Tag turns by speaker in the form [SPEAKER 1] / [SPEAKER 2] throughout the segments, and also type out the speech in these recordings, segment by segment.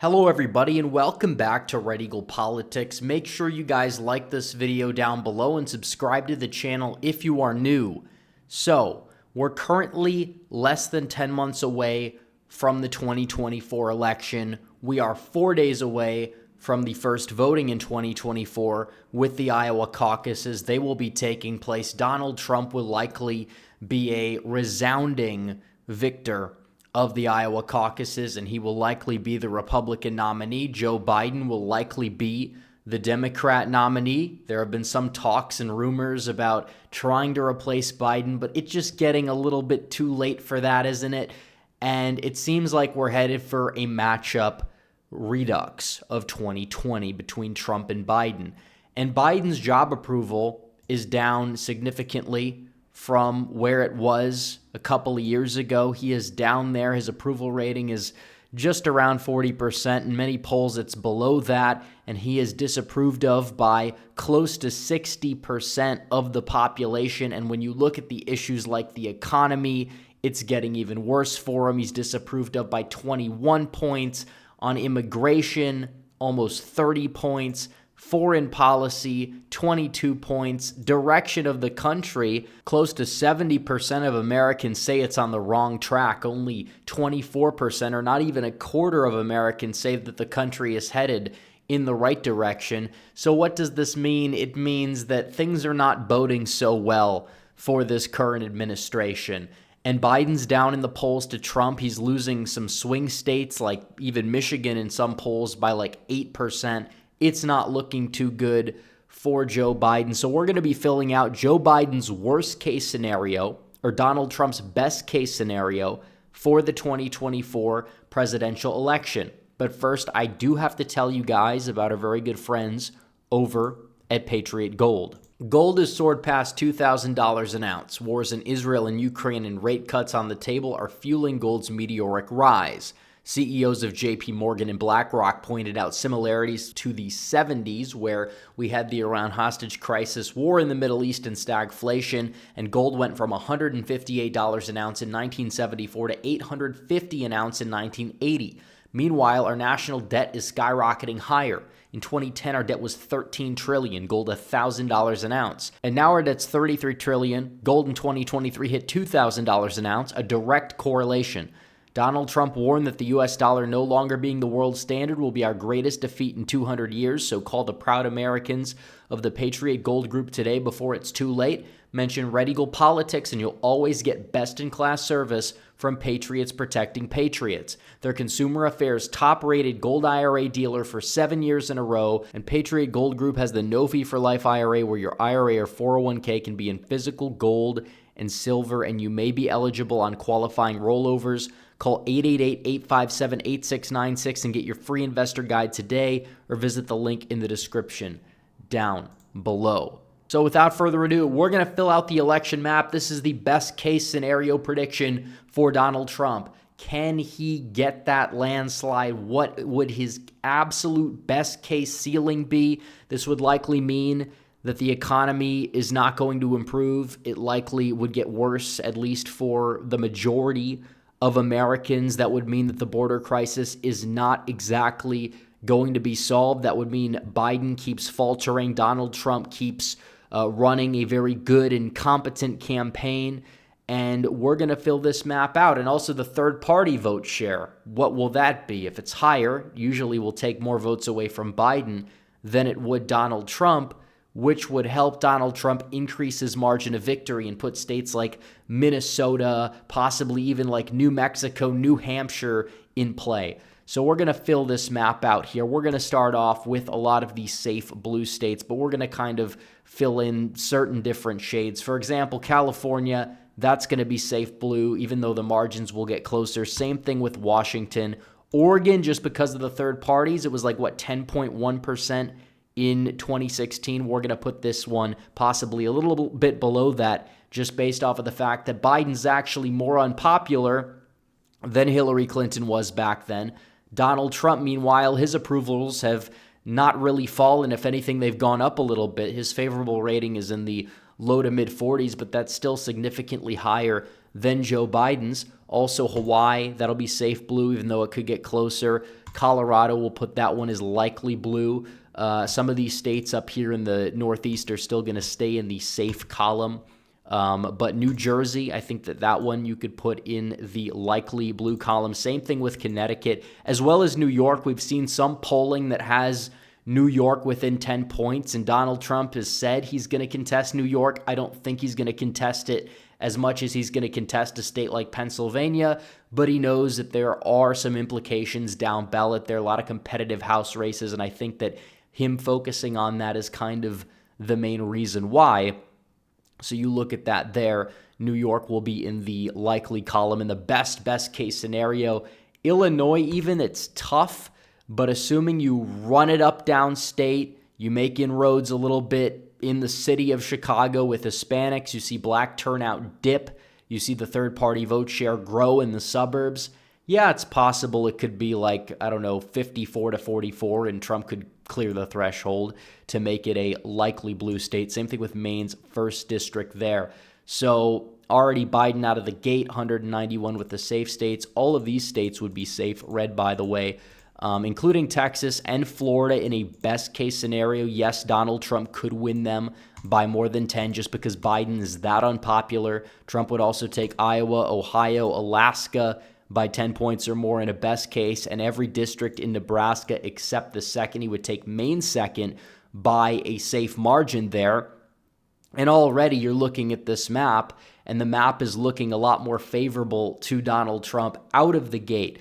[SPEAKER 1] Hello everybody and welcome back to Red Eagle Politics. Make sure you guys like this video down below and subscribe to the channel if you are new. So, we're currently less than 10 months away from the 2024 election. We are 4 days away from the first voting in 2024 with the Iowa caucuses. They will be taking place. Donald Trump will likely be a resounding victor of the Iowa caucuses, and he will likely be the Republican nominee. Joe Biden will likely be the Democrat nominee. There have been some talks and rumors about trying to replace Biden, but it's just getting a little bit too late for that, isn't it? And it seems like we're headed for a matchup redux of 2020 between Trump and Biden. And Biden's job approval is down significantly from where it was a couple of years ago. He is down there. His approval rating is just around 40%. In many polls, it's below that, and he is disapproved of by close to 60% of the population. And when you look at the issues like the economy, it's getting even worse for him. He's disapproved of by 21 points. On immigration, almost 30 points. Foreign policy, 22 points. Direction of the country, close to 70% of Americans say it's on the wrong track. Only 24%, or not even a quarter of Americans, say that the country is headed in the right direction. So what does this mean? It means that things are not boding so well for this current administration. And Biden's down in the polls to Trump. He's losing some swing states, like even Michigan in some polls, by like 8%. It's not looking too good for Joe Biden. So we're going to be filling out Joe Biden's worst case scenario or Donald Trump's best case scenario for the 2024 presidential election. But first, I do have to tell you guys about our very good friends over at Patriot Gold. Gold has soared past $2,000 an ounce. Wars in Israel and Ukraine and rate cuts on the table are fueling gold's meteoric rise. CEOs of JP Morgan and BlackRock pointed out similarities to the 70s, where we had the Iran hostage crisis, war in the Middle East, and stagflation, and gold went from $158 an ounce in 1974 to $850 an ounce in 1980. Meanwhile, our national debt is skyrocketing higher. In 2010, our debt was $13 trillion, gold $1,000 an ounce. And now our debt's $33 trillion. Gold in 2023 hit $2,000 an ounce, a direct correlation. Donald Trump warned that the U.S. dollar no longer being the world standard will be our greatest defeat in 200 years, so call the proud Americans of the Patriot Gold Group today before it's too late. Mention Red Eagle Politics and you'll always get best-in-class service from Patriots Protecting Patriots. Their consumer affairs top-rated gold IRA dealer for 7 years in a row, and Patriot Gold Group has the No Fee for Life IRA where your IRA or 401k can be in physical gold and silver, and you may be eligible on qualifying rollovers. Call 888-857-8696 and get your free investor guide today, or visit the link in the description down below. So without further ado, we're going to fill out the election map. This is the best case scenario prediction for Donald Trump. Can he get that landslide? What would his absolute best case ceiling be? This would likely mean that the economy is not going to improve. It likely would get worse, at least for the majority of Americans. That would mean that the border crisis is not exactly going to be solved. That would mean Biden keeps faltering. Donald Trump keeps running a very good and competent campaign. And we're going to fill this map out. And also the third-party vote share. What will that be? If it's higher, usually will take more votes away from Biden than it would Donald Trump, which would help Donald Trump increase his margin of victory and put states like Minnesota, possibly even like New Mexico, New Hampshire in play. So we're going to fill this map out here. We're going to start off with a lot of these safe blue states, but we're going to kind of fill in certain different shades. For example, California, that's going to be safe blue, even though the margins will get closer. Same thing with Washington. Oregon, just because of the third parties, it was like, 10.1% in 2016. We're going to put this one possibly a little bit below that, just based off of the fact that Biden's actually more unpopular than Hillary Clinton was back then. Donald Trump, meanwhile, his approvals have not really fallen. If anything, they've gone up a little bit. His favorable rating is in the low to mid 40s, but that's still significantly higher than Joe Biden's. Also Hawaii, that'll be safe blue, even though it could get closer. Colorado, will put that one as likely blue. Some of these states up here in the Northeast are still going to stay in the safe column. But New Jersey, I think that one you could put in the likely blue column. Same thing with Connecticut, as well as New York. We've seen some polling that has New York within 10 points, and Donald Trump has said he's going to contest New York. I don't think he's going to contest it as much as he's going to contest a state like Pennsylvania, but he knows that there are some implications down ballot. There are a lot of competitive House races, and I think that him focusing on that is kind of the main reason why. So you look at that there. New York will be in the likely column. In the best case scenario, Illinois, even, it's tough, but assuming you run it up downstate, you make inroads a little bit in the city of Chicago with Hispanics, you see black turnout dip, you see the third-party vote share grow in the suburbs. Yeah, it's possible it could be like, 54-44, and Trump could clear the threshold to make it a likely blue state. Same thing with Maine's 1st district there. So already Biden out of the gate, 191 with the safe states. All of these states would be safe, red, by the way, including Texas and Florida in a best-case scenario. Yes, Donald Trump could win them by more than 10 just because Biden is that unpopular. Trump would also take Iowa, Ohio, Alaska by 10 points or more in a best case, and every district in Nebraska except the 2nd. He would take Maine 2nd by a safe margin there. And already you're looking at this map, and the map is looking a lot more favorable to Donald Trump out of the gate.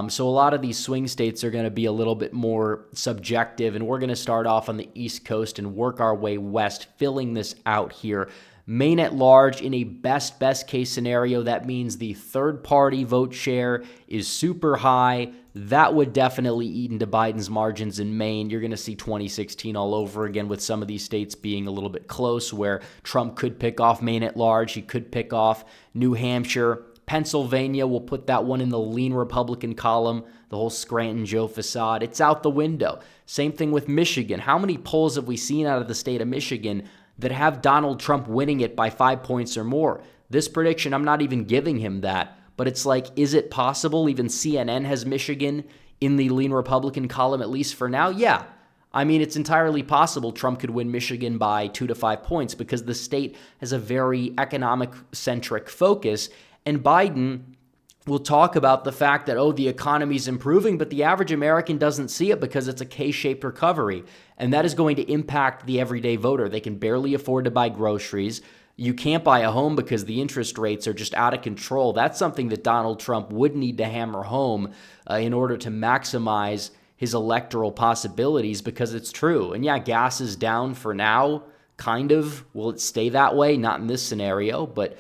[SPEAKER 1] So a lot of these swing states are going to be a little bit more subjective, and we're going to start off on the East Coast and work our way west, filling this out here. Maine at large, in a best case scenario, that means the third-party vote share is super high. That would definitely eat into Biden's margins in Maine. You're going to see 2016 all over again, with some of these states being a little bit close, where Trump could pick off Maine at large. He could pick off New Hampshire. Pennsylvania, will put that one in the lean Republican column. The whole Scranton Joe facade, it's out the window. Same thing with Michigan. How many polls have we seen out of the state of Michigan that have Donald Trump winning it by 5 points or more? This prediction, I'm not even giving him that, but it's like, is it possible? Even CNN has Michigan in the lean Republican column, at least for now. Yeah. I mean, it's entirely possible Trump could win Michigan by 2 to 5 points because the state has a very economic-centric focus. And Biden will talk about the fact that, the economy's improving, but the average American doesn't see it because it's a K-shaped recovery. And that is going to impact the everyday voter. They can barely afford to buy groceries. You can't buy a home because the interest rates are just out of control. That's something that Donald Trump would need to hammer home in order to maximize his electoral possibilities, because it's true. And yeah, gas is down for now, kind of. Will it stay that way? Not in this scenario, but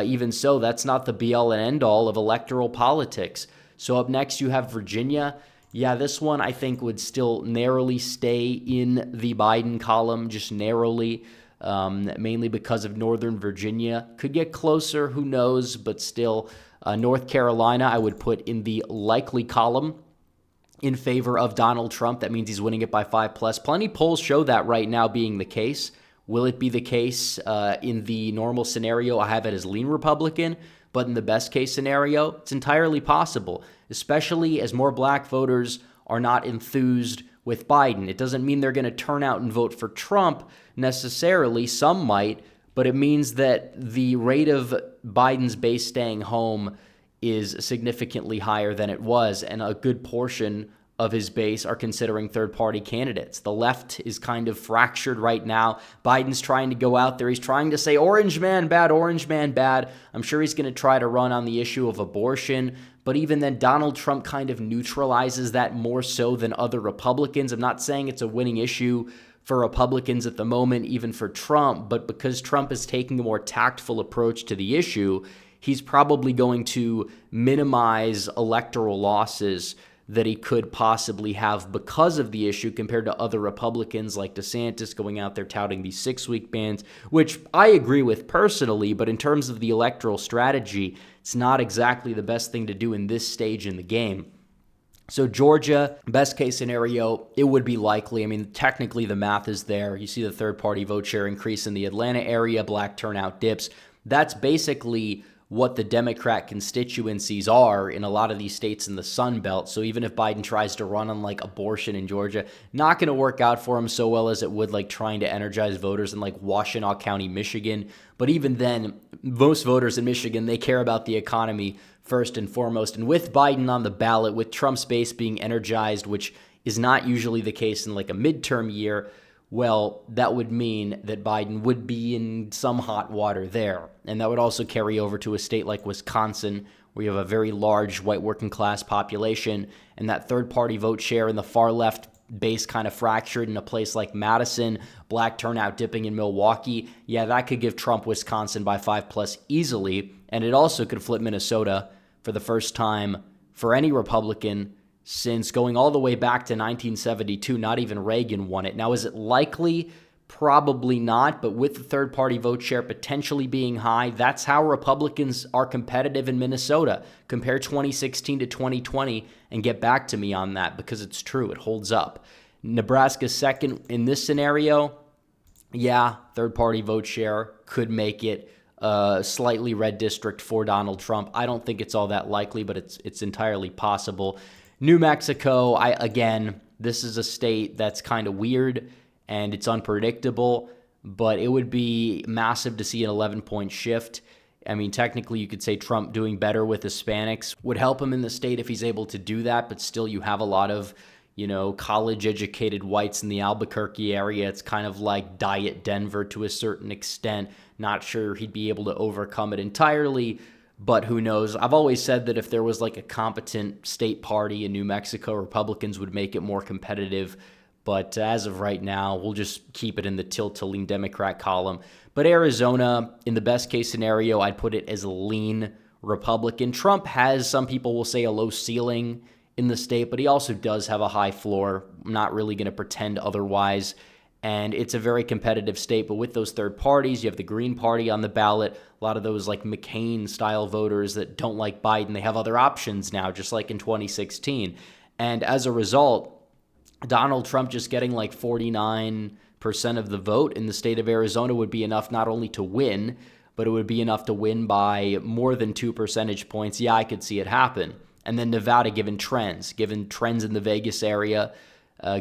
[SPEAKER 1] even so, that's not the be-all and end-all of electoral politics. So up next, you have Virginia. Yeah, this one I think would still narrowly stay in the Biden column, just narrowly, mainly because of Northern Virginia. Could get closer, who knows, but still. North Carolina, I would put in the likely column in favor of Donald Trump. That means he's winning it by 5+. Plenty polls show that right now being the case. Will it be the case in the normal scenario? I have it as lean Republican, but in the best case scenario, it's entirely possible, especially as more black voters are not enthused with Biden. It doesn't mean they're going to turn out and vote for Trump necessarily. Some might, but it means that the rate of Biden's base staying home is significantly higher than it was, and a good portion of his base are considering third-party candidates. The left is kind of fractured right now. Biden's trying to go out there. He's trying to say, orange man bad, orange man bad. I'm sure he's going to try to run on the issue of abortion, but even then, Donald Trump kind of neutralizes that more so than other Republicans. I'm not saying it's a winning issue for Republicans at the moment, even for Trump, but because Trump is taking a more tactful approach to the issue, he's probably going to minimize electoral losses that he could possibly have because of the issue compared to other Republicans like DeSantis going out there touting these 6-week bans, which I agree with personally, but in terms of the electoral strategy, it's not exactly the best thing to do in this stage in the game. So Georgia, best case scenario, it would be likely. I mean, technically the math is there. You see the third-party vote share increase in the Atlanta area, black turnout dips. That's basically what the Democrat constituencies are in a lot of these states in the Sun Belt. So even if Biden tries to run on like abortion in Georgia, not going to work out for him so well as it would like trying to energize voters in like Washtenaw County, Michigan. But even then, most voters in Michigan, they care about the economy first and foremost. And with Biden on the ballot, with Trump's base being energized, which is not usually the case in like a midterm year, well, that would mean that Biden would be in some hot water there. And that would also carry over to a state like Wisconsin, where you have a very large white working class population, and that third-party vote share in the far left base kind of fractured in a place like Madison, black turnout dipping in Milwaukee. Yeah, that could give Trump Wisconsin by 5+ easily, and it also could flip Minnesota for the first time for any Republican since going all the way back to 1972. Not even Reagan won it. Now, is it likely? Probably not, but with the third-party vote share potentially being high, that's how Republicans are competitive in Minnesota. Compare 2016 to 2020 and get back to me on that, because it's true. It holds up. Nebraska's second in this scenario. Yeah, third-party vote share could make it a slightly red district for Donald Trump. I don't think it's all that likely, but it's entirely possible. New Mexico, again, this is a state that's kind of weird and it's unpredictable, but it would be massive to see an 11-point shift. I mean, technically, you could say Trump doing better with Hispanics would help him in the state if he's able to do that, but still you have a lot of, college-educated whites in the Albuquerque area. It's kind of like Diet Denver to a certain extent. Not sure he'd be able to overcome it entirely, but who knows? I've always said that if there was like a competent state party in New Mexico, Republicans would make it more competitive. But as of right now, we'll just keep it in the tilt to lean Democrat column. But Arizona, in the best case scenario, I'd put it as lean Republican. Trump has, some people will say, a low ceiling in the state, but he also does have a high floor. I'm not really going to pretend otherwise. And it's a very competitive state, but with those third parties, you have the Green Party on the ballot, a lot of those like McCain-style voters that don't like Biden. They have other options now, just like in 2016. And as a result, Donald Trump just getting like 49% of the vote in the state of Arizona would be enough not only to win, but it would be enough to win by more than 2 percentage points. Yeah, I could see it happen. And then Nevada, given trends in the Vegas area,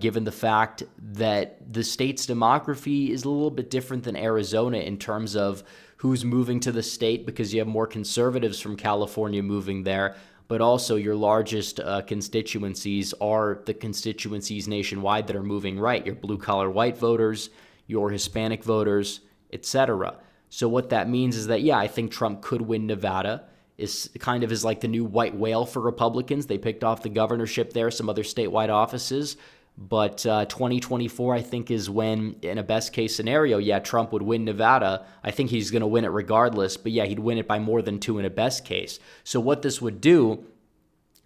[SPEAKER 1] given the fact that the state's demography is a little bit different than Arizona in terms of who's moving to the state, because you have more conservatives from California moving there, but also your largest constituencies are the constituencies nationwide that are moving right. Your blue-collar white voters, your Hispanic voters, etc. So what that means is that, yeah, I think Trump could win Nevada. Is kind of is like the new white whale for Republicans. They picked off the governorship there, some other statewide offices. But 2024, I think, is when, in a best-case scenario, yeah, Trump would win Nevada. I think he's going to win it regardless. But, yeah, he'd win it by more than 2 in a best case. So what this would do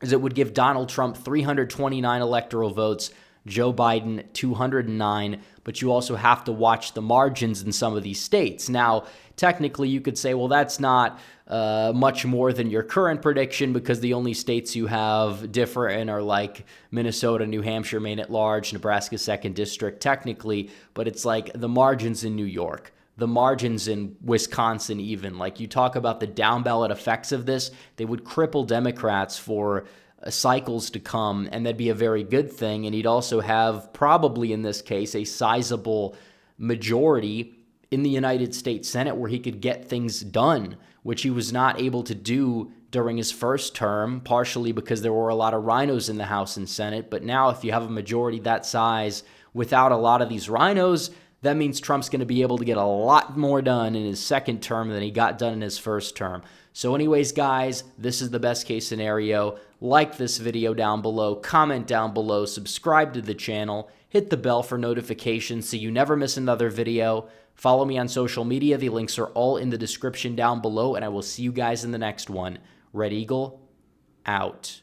[SPEAKER 1] is it would give Donald Trump 329 electoral votes, Joe Biden 209, but you also have to watch the margins in some of these states. Now, technically, you could say, well, that's not much more than your current prediction, because the only states you have different are like Minnesota, New Hampshire, Maine at large, Nebraska 2nd District, technically, but it's like the margins in New York, the margins in Wisconsin even. Like, you talk about the down-ballot effects of this, they would cripple Democrats for cycles to come, and that'd be a very good thing. And he'd also have, probably in this case, a sizable majority in the United States Senate where he could get things done, which he was not able to do during his first term, partially because there were a lot of rhinos in the House and Senate. But now if you have a majority that size without a lot of these rhinos, that means Trump's going to be able to get a lot more done in his second term than he got done in his first term. So anyways, guys, this is the best case scenario. Like this video down below, comment down below, subscribe to the channel, hit the bell for notifications so you never miss another video. Follow me on social media. The links are all in the description down below, and I will see you guys in the next one. Red Eagle, out.